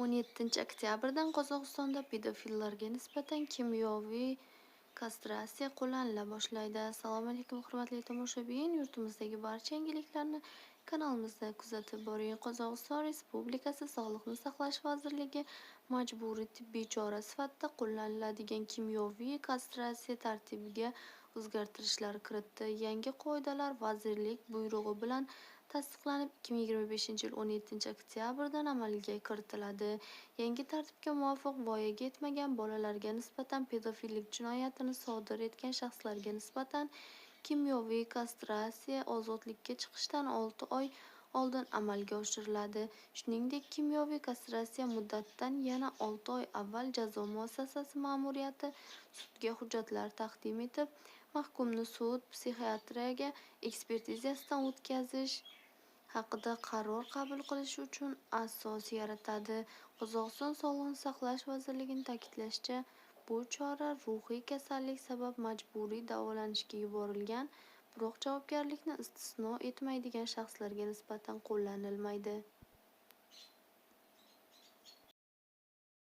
17-oktyabrdan Qozog'istonda pedofillarga nisbatan kimyoviy kastratsiya qo'llanila boshlaydi. Assalomu alaykum hurmatli tomoshabin, yurtimizdagi barcha yangiliklarni kanalimizda kuzatib boring. Qozog'iston Respublikasi Sog'liqni saqlash vazirligi majburiy tibbiy chora sifatida qo'llaniladigan kimyoviy kastratsiya tartibiga o'zgartirishlar kiritdi. Yangi qoidalar vazirlik buyrug'i bilan tasdiqlanib 2025-yil 17-oktyabrdan amalga kiritiladi. Yangi tartibga muvofiq voyaga yetmagan bolalarga nisbatan pedofillik jinoyatini sodir etgan shaxslarga nisbatan kimyoviy kastratsiya ozodlikka chiqishdan 6 oy oldin amalga oshiriladi. Shuningdek, kimyoviy kastratsiya muddatidan yana 6 oy avval jazo muassasasi ma'muriyati sudga hujjatlar taqdim etib, mahkumni sud psixiatriya ekspertizasidan o'tkazish haqida qaror qabul qilish uchun asos yaratadi. Qozog'iston Sog'liqni saqlash vazirligining ta'kidlashicha, bu chora ruhiy kasallik sabab majburiy davolanishga yuborilgan, biroq javobgarlikni istisno etmaydigan shaxslarga nisbatan qo'llanilmaydi.